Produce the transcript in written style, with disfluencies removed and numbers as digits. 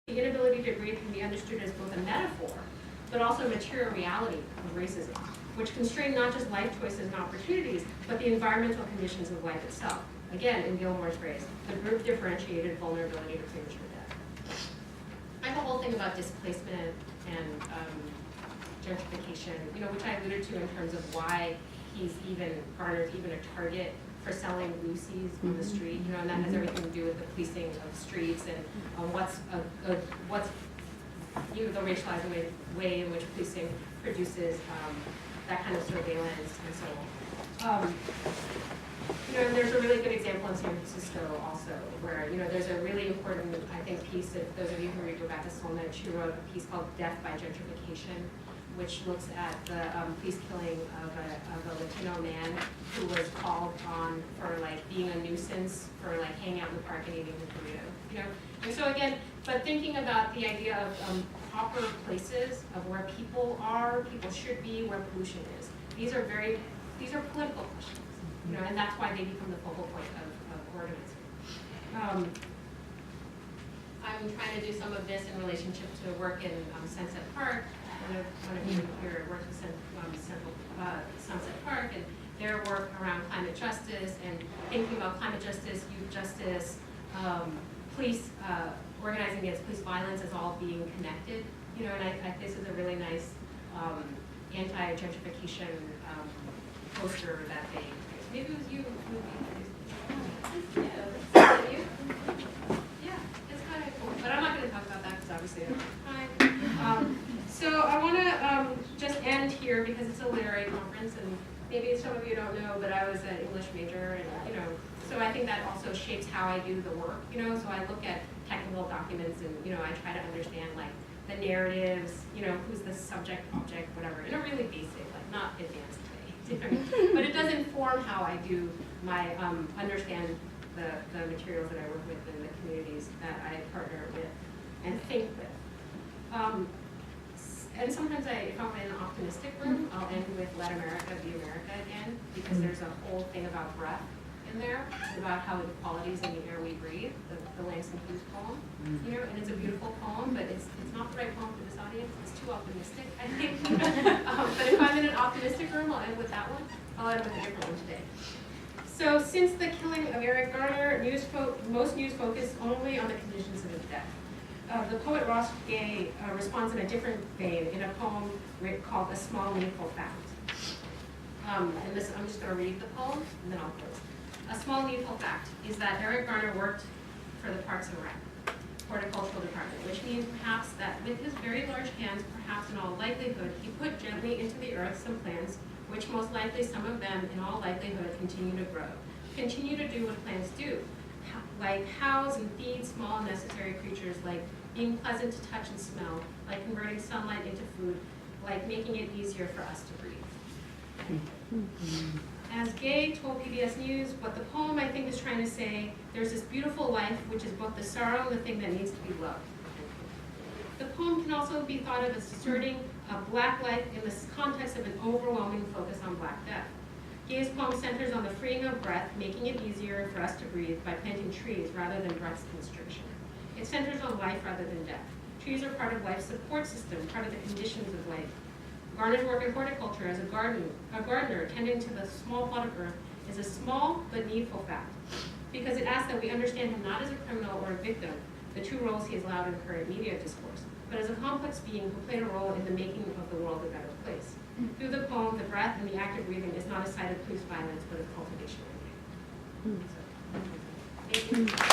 The inability to breathe can be understood as both a metaphor, but also a material reality of racism, which constrain not just life choices and opportunities, but the environmental conditions of life itself. Again, in Gilmore's phrase, the group differentiated vulnerability to premature death. I have a whole thing about displacement and gentrification, which I alluded to in terms of why Garner's even a target for selling Lucy's on the street, and that has everything to do with the policing of streets and what's the racialized way in which policing produces that kind of surveillance and so on. And there's a really good example in San Francisco also, where there's a really important, I think, piece. Of those of you who read Rebecca Solnit, she wrote a piece called "Death by Gentrification," which looks at the police killing of a Latino man who was called on for being a nuisance for hanging out in the park and eating the burrito. And so again, but thinking about the idea of proper places of where people should be, where pollution is. These are political questions, and that's why they become the focal point of organizing. I'm trying to do some of this in relationship to work in Sunset Park. One of you here works with Sunset Park, and their work around climate justice and thinking about climate justice, youth justice, police organizing against police violence as all being connected. And this is a really nice anti-gentrification poster that they produced. Maybe it was you who introduced it. Yeah, you? Yeah, it's kind of cool. But I'm not going to talk about that because obviously I don't have time. So I want to just end here because it's a literary conference, and maybe some of you don't know, but I was an English major, and so I think that also shapes how I do the work. So I look at technical documents, and I try to understand the narratives, who's the subject, object, whatever, in a really basic, not advanced way. But it does inform how I do my understand the materials that I work with and the communities that I partner with and think with. And sometimes if I'm in an optimistic room, I'll end with Let America Be America again, because there's a whole thing about breath in there, about how inequality is in the air we breathe, the Langston Hughes poem, and it's a beautiful poem, but it's not the right poem for this audience. It's too optimistic, I think. But if I'm in an optimistic room, I'll end with that one. I'll end with a different one today. So since the killing of Eric Garner, most news focused only on the conditions of his death. The poet Ross Gay responds in a different vein in a poem called A Small Meaningful Fact. And this, I'm just going to read the poem, and then I'll close. A small meaningful fact is that Eric Garner worked for the Parks and Rec, Horticultural Department, which means perhaps that with his very large hands, perhaps in all likelihood, he put gently into the earth some plants, which most likely some of them, in all likelihood, continue to grow, continue to do what plants do, like house and feed small necessary creatures, like being pleasant to touch and smell, like converting sunlight into food, like making it easier for us to breathe. As Gay told PBS News, what the poem, I think, is trying to say, there's this beautiful life, which is both the sorrow and the thing that needs to be loved. The poem can also be thought of as asserting a black life in the context of an overwhelming focus on black death. Gay's poem centers on the freeing of breath, making it easier for us to breathe by planting trees rather than breath constriction. It centers on life rather than death. Trees are part of life's support system, part of the conditions of life. Garner's work in horticulture as a gardener tending to the small plot of earth is a small but needful fact, because it asks that we understand him not as a criminal or a victim, the two roles he is allowed in current media discourse, but as a complex being who played a role in the making of the world a better place. Through the poem, the breath and the act of breathing is not a site of police violence, but of cultivation. So, thank you.